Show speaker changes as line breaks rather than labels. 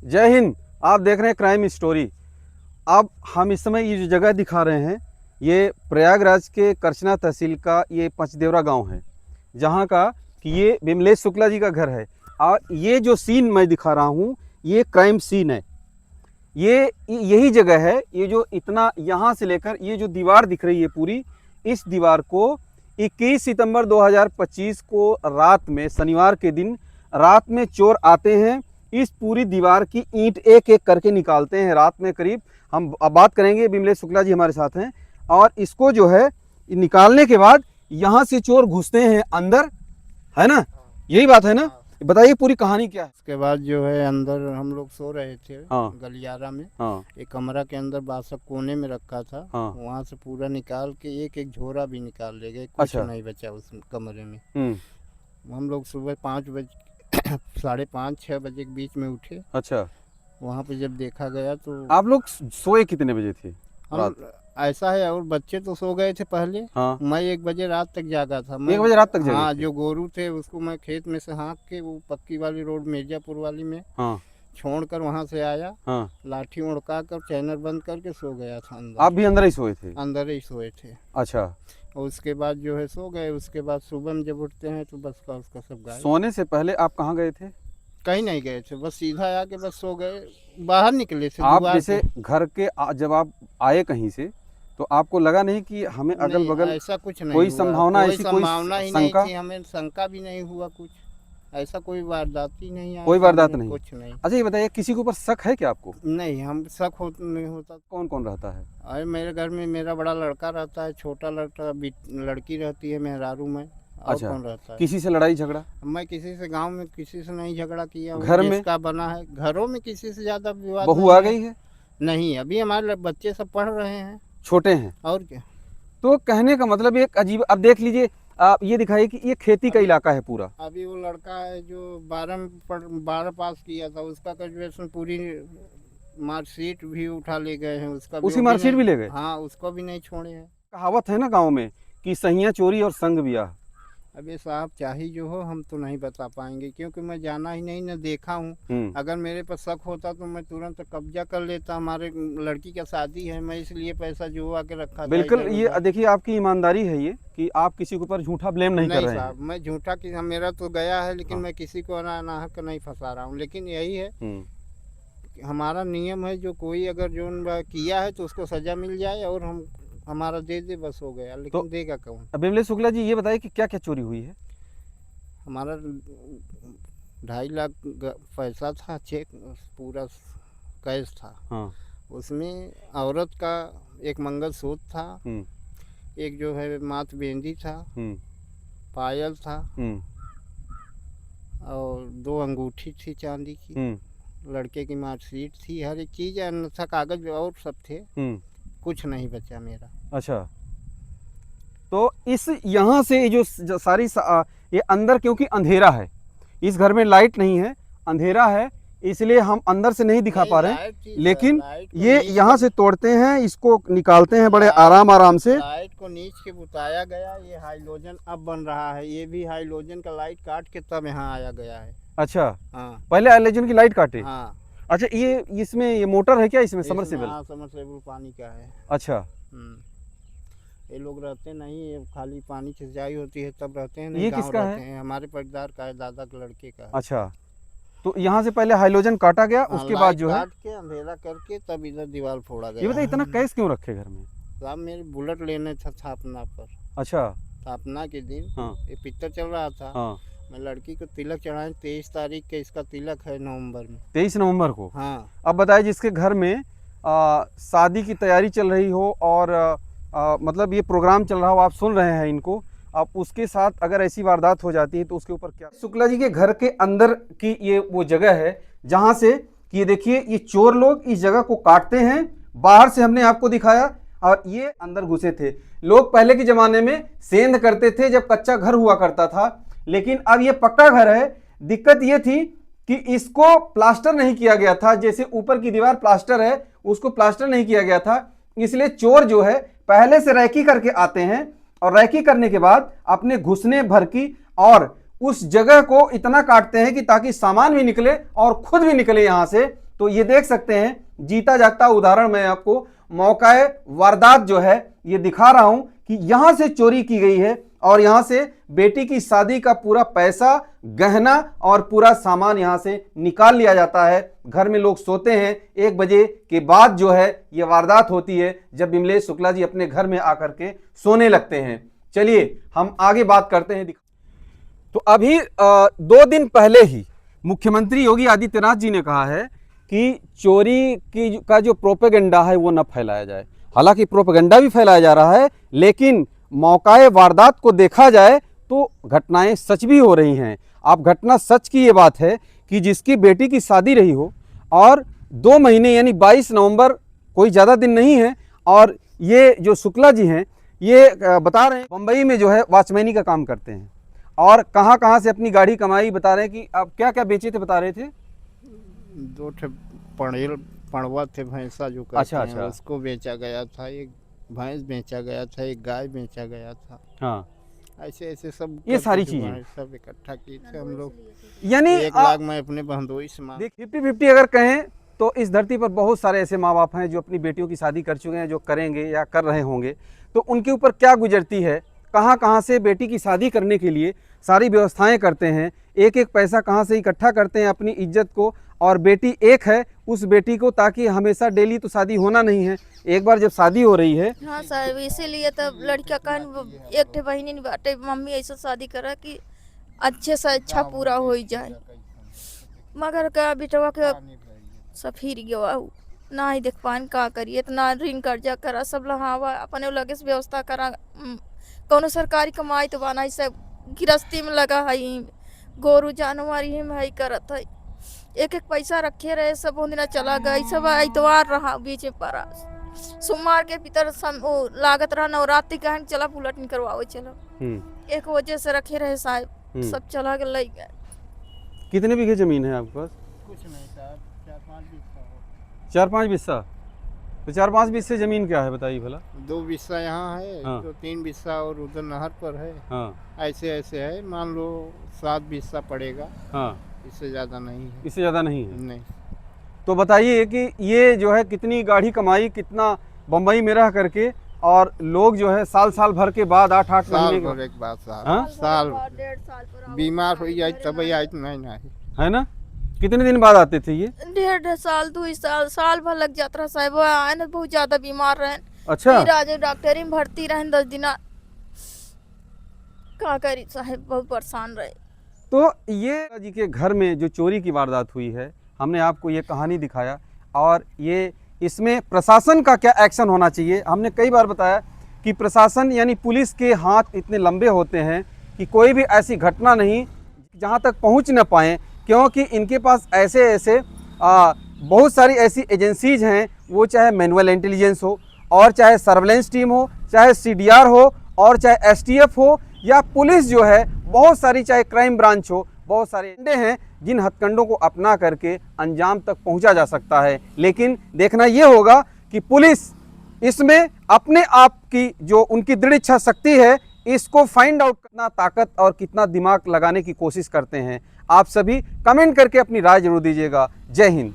जय हिंद। आप देख रहे हैं क्राइम स्टोरी। अब हम इस समय ये जो जगह दिखा रहे हैं ये प्रयागराज के करचना तहसील का ये पंचदेवरा गांव है, जहां का कि ये विमलेश शुक्ला जी का घर है। और ये जो सीन मैं दिखा रहा हूँ ये क्राइम सीन है। ये यही जगह है। ये जो इतना यहाँ से लेकर ये जो दीवार दिख रही है पूरी, इस दीवार को 21 सितंबर 2025 को रात में, शनिवार के दिन रात में चोर आते हैं। इस पूरी दीवार की ईंट एक एक करके निकालते हैं रात में। करीब हम अब बात करेंगे, विमलेश शुक्ला जी हमारे साथ हैं। और इसको जो है निकालने के बाद यहाँ से चोर घुसते हैं अंदर, है ना? यही बात है ना? बताइए पूरी कहानी क्या है।
उसके बाद जो है अंदर हम लोग सो रहे थे।
हाँ।
गलियारा में।
हाँ।
एक कमरा के अंदर बासक कोने में रखा था।
हाँ।
वहाँ से पूरा निकाल के एक एक झोरा भी निकाल ले गए, कुछ
अच्छा।
नहीं बचा उस कमरे में।
हम्म।
हम लोग सुबह 5 बजे 5:30-6 बजे के बीच में उठे।
अच्छा।
वहाँ पे जब देखा गया तो
आप लोग सोए कितने बजे थे रात?
हम ऐसा है, और बच्चे तो सो गए थे पहले।
हाँ।
मैं 1 बजे रात तक जागा था।
1 बजे रात तक जगे
हाँ,
थे?
जो गोरू थे उसको मैं खेत में से हाँक के वो पक्की वाली रोड मिर्जापुर वाली में
हाँ।
छोड़ कर वहाँ से आया।
हाँ।
लाठी उड़का कर चैनल बंद करके सो गया था अंदर।
आप भी अंदर ही सोए थे?
अंदर ही सोए थे।
अच्छा।
और उसके बाद जो है सो गए। उसके बाद सुबह में जब उठते हैं तो बस का उसका सब गायब।
सोने से पहले आप कहाँ गए थे?
कहीं नहीं गए थे, बस सीधा आके बस सो गए। बाहर निकले थे
आप
दीवार
जैसे
पे।
घर के जब आप आए कहीं से तो आपको लगा नहीं कि हमें अगल
नहीं,
बगल
ऐसा कुछ नहीं
कोई
हुआ।
संभावना,
कोई
ऐसी कोई
संभावना ही नहीं
शंका?
थी, हमें शंका भी नहीं हुआ कुछ। ऐसा कोई वारदात ही नहीं आया
कोई वारदात
सामने,
नहीं?
कुछ नहीं।
अच्छा ये बताइए, किसी के ऊपर शक है क्या आपको?
नहीं, हम शक नहीं होता।
कौन कौन रहता है?
अरे मेरे घर में मेरा बड़ा लड़का रहता है, छोटा लड़का, लड़की रहती है मेहरारू में। और
अच्छा।
कौन रहता है?
किसी से लड़ाई झगड़ा?
मैं किसी से गांव में किसी से नहीं झगड़ा किया हूँ।
घर में?
जिसका बना है घरों में किसी से ज्यादा विवाद
बहू
नहीं
आ
है।
गई है?
नहीं, अभी हमारे बच्चे सब पढ़ रहे हैं।
छोटे हैं?
और क्या।
तो कहने का मतलब एक अजीब, अब देख लीजिए आप ये दिखाइए कि ये खेती का इलाका है पूरा।
अभी वो लड़का है जो 12 पास किया था, उसका ग्रेजुएशन पूरी मार्कशीट भी उठा ले गए हैं। उसका भी
उसी
वो
मार्कशीट
नहीं-
भी ले गए?
हाँ, उसको भी नहीं छोड़े हैं।
कहावत है ना गांव में कि सहिया चोरी और संग ब्याह।
अबे साहब, चाहे जो हो हम तो नहीं बता पाएंगे, क्योंकि मैं जाना ही नहीं, न देखा हूँ। अगर मेरे पर शक होता तो मैं तुरंत कब्जा कर लेता। हमारे लड़की का शादी है, मैं इसलिए पैसा जुआ के रखा था।
बिल्कुल,
इधर
ये
उधर।
देखिए आपकी ईमानदारी है ये कि आप किसी के ऊपर झूठा ब्लेम नहीं कर रहे
साहब,
हैं।
मैं झूठा कि मेरा तो गया है, लेकिन
हाँ।
मैं किसी को अनाहक नहीं फंसा रहा हूँ। लेकिन यही है कि हमारा नियम है, जो कोई अगर जो किया है तो उसको सजा मिल जाए और हम हमारा दे दे, बस हो गया। लेकिन
तो
देगा कौन?
अब विमलेश शुक्ला जी ये बताइए कि क्या क्या चोरी हुई है?
हमारा 2.5 लाख पैसा था, चेक पूरा कैश था।
हाँ।
उसमें औरत का एक मंगलसूत्र था,
हम्म।
एक जो है माथ बिंदी था,
हम्म।
पायल था,
हम्म।
और 2 अंगूठी थी चांदी की।
हम्म।
लड़के की मार्कशीट थी, हर एक चीज़, अन्यथा कागज और सब थे। कुछ नहीं बचा मेरा।
अच्छा। तो इस यहाँ से जो सारी ये अंदर, क्योंकि अंधेरा है, इस घर में लाइट नहीं है, अंधेरा है, इसलिए हम अंदर से नहीं दिखा पा रहे हैं। लेकिन ये यहाँ से तोड़ते हैं, इसको निकालते हैं बड़े आराम से।
लाइट को नीच के बुताया गया। ये हाइलोजन अब बन रहा है। ये भी हाइलोजन का लाइट काट के तब यहाँ आया गया है।
अच्छा।
हाँ।
पहले हाइलोजन की लाइट काटे?
हाँ।
अच्छा, ये इसमें ये मोटर है क्या इसमें, समरसेबल?
हाँ, समरसेबल पानी का है।
अच्छा।
ये लोग रहते नहीं, ये खाली पानी की सिंचाई होती है तब रहते हैं। नहीं,
ये
गाँव
किसका
रहते
है?
हैं, हमारे परिवार का है, दादा के लड़के का है।
अच्छा, तो यहाँ से पहले हाइलोजन काटा गया,
हाँ,
उसके बाद जो है
काट के अंधेरा करके तब इधर दीवार फोड़ा गया।
ये बताइए इतना कैश क्यों रखे घर में?
साहब, मेरे बुलेट लेने था स्थापना पर।
अच्छा।
स्थापना के दिन
हाँ।
ये पिक्चर चल रहा था।
हाँ।
मैं लड़की को तिलक चढ़ाए, 23 तारीख के इसका तिलक है, नवंबर में।
23 नवंबर को?
हाँ।
अब बताइए, जिसके घर में शादी की तैयारी चल रही हो और मतलब ये प्रोग्राम चल रहा हो, आप सुन रहे हैं इनको, अब उसके साथ अगर ऐसी वारदात हो जाती है तो उसके ऊपर क्या? शुक्ला जी के घर के अंदर की ये वो जगह है जहां से कि ये देखिए, ये चोर लोग इस जगह को काटते हैं। बाहर से हमने आपको दिखाया और ये अंदर घुसे थे। लोग पहले के जमाने में सेंध करते थे जब कच्चा घर हुआ करता था, लेकिन अब ये पक्का घर है। दिक्कत ये थी कि इसको प्लास्टर नहीं किया गया था, जैसे ऊपर की दीवार प्लास्टर है उसको प्लास्टर नहीं किया गया था, इसलिए चोर जो है पहले से रैकी करके आते हैं और रैकी करने के बाद अपने घुसने भर की और उस जगह को इतना काटते हैं कि ताकि सामान भी निकले और खुद भी निकले यहां से। तो ये देख सकते हैं, जीता जागता उदाहरण मैं आपको मौकाए वारदात जो है ये दिखा रहा हूं कि यहां से चोरी की गई है और यहां से बेटी की शादी का पूरा पैसा, गहना और पूरा सामान यहां से निकाल लिया जाता है। घर में लोग सोते हैं, 1 बजे के बाद जो है ये वारदात होती है, जब विमलेश शुक्ला जी अपने घर में आकर के सोने लगते हैं। चलिए हम आगे बात करते हैं। तो अभी 2 दिन पहले ही मुख्यमंत्री योगी आदित्यनाथ जी ने कहा है कि चोरी का जो प्रोपेगेंडा है वो न फैलाया जाए। हालांकि प्रोपेगेंडा भी फैलाया जा रहा है, लेकिन मौकाए वारदात को देखा जाए तो घटनाएं सच भी हो रही हैं। आप घटना सच की ये बात है कि जिसकी बेटी की शादी रही हो और 2 महीने यानी 22 नवंबर कोई ज़्यादा दिन नहीं है, और ये जो शुक्ला जी हैं ये बता रहे हैं मुंबई में जो है वॉचमैनी का काम करते हैं और कहाँ कहाँ से अपनी गाड़ी कमाई बता रहे हैं कि आप क्या क्या बेचे थे बता रहे थे।
2 ठे पड़वा थे भैंसा जो कहते
अच्छा,
हैं,
अच्छा।
उसको बेचा गया था, एक भैंस बेचा गया था, एक गाय बेचा गया था।
हाँ,
ऐसे ऐसे सब
ये
करके
सारी
जो
चीजें।
है सब इकट्ठा किए थे हम लोग।
यानी
1 लाख मैं अपने बहनोई से मांग।
देख 50-50 अगर कहें तो इस धरती पर बहुत सारे ऐसे माँ बाप हैं जो अपनी बेटियों की शादी कर चुके हैं, जो करेंगे या कर रहे होंगे। तो उनके ऊपर क्या गुजरती है, कहाँ कहाँ से बेटी की शादी करने के लिए सारी व्यवस्थाएं करते हैं, एक एक पैसा कहाँ से इकट्ठा करते हैं अपनी इज्जत को। और बेटी एक है, उस बेटी को ताकि हमेशा डेली तो शादी होना नहीं है, एक बार जब शादी हो रही है।
हाँ साहब, इसीलिए तब लड़कियां कहन एक ठे बहिनी नहीं बाटे, मम्मी ऐसा शादी करा कि अच्छे से अच्छा पूरा हो जाए। मगर का बेटवा के सब फिर गया ना ही देख पान का करिए, इतना ऋण कर्जा करा सब लहावा अपने लगे से व्यवस्था करा। कौनो सरकारी कमाई तो बना सब गृहस्थी में लगा है, गोरू जानवर ही में करत है। एक एक पैसा रखे रहे, सब दिन चला गई, सब इतवार रहा बीच में पड़ा। सोमवार के भीतर लागत रहा नवरात्रि का चला पुलट नहीं करवाओ चलो, एक वजह से रखे रहे साहब, सब चला गए।
कितने बीघे जमीन है आपके पास?
कुछ नहीं साहब, 4-5 बिस्सा हो।
4-5 बिस्सा। तो 4-5 बिस्से जमीन क्या है बताइए भला।
2 बिस्सा यहाँ है,
हाँ।
तो 3 बिस्सा और उधर नहर पर है।
हाँ
ऐसे ऐसे है, मान लो 7 बिस्सा पड़ेगा,
हाँ,
इससे ज़्यादा नहीं है।
इससे ज़्यादा नहीं है।
नहीं,
तो बताइए कि ये जो है कितनी गाढ़ी कमाई, कितना बम्बई में रह करके, और लोग जो है साल साल भर के बाद 8-8
साल
महीने
भर
के
एक बात
हाँ?
साहब, साल
1.5 साल
बीमार हो जाए तब आई तो नहीं ना है।
है ना। कितने दिन बाद आते थे ये?
1.5 साल 2 साल साल भर लग जाता रहा साहब। आए ना बहुत ज्यादा बीमार रहे,
अच्छा,
फिर आज डॉक्टरी में भर्ती रहे 10 दिन। का करी साहब, बहुत परेशान रहे।
तो ये जी के घर में जो चोरी की वारदात हुई है, हमने आपको ये कहानी दिखाया, और ये इसमें प्रशासन का क्या एक्शन होना चाहिए। हमने कई बार बताया कि प्रशासन यानी पुलिस के हाथ इतने लंबे होते हैं कि कोई भी ऐसी घटना नहीं जहां तक पहुंच न पाएँ, क्योंकि इनके पास ऐसे ऐसे बहुत सारी ऐसी एजेंसीज हैं, वो चाहे मैनुअल इंटेलिजेंस हो, और चाहे सर्वेलेंस टीम हो, चाहे CDR हो, और चाहे STF हो, या पुलिस जो है बहुत सारी, चाहे क्राइम ब्रांच हो, बहुत सारे अंडे हैं जिन हथकंडों को अपना करके अंजाम तक पहुंचा जा सकता है। लेकिन देखना ये होगा कि पुलिस इसमें अपने आप की जो उनकी दृढ़ इच्छा शक्ति है, इसको फाइंड आउट कितना ताकत और कितना दिमाग लगाने की कोशिश करते हैं। आप सभी कमेंट करके अपनी राय जरूर दीजिएगा। जय हिंद।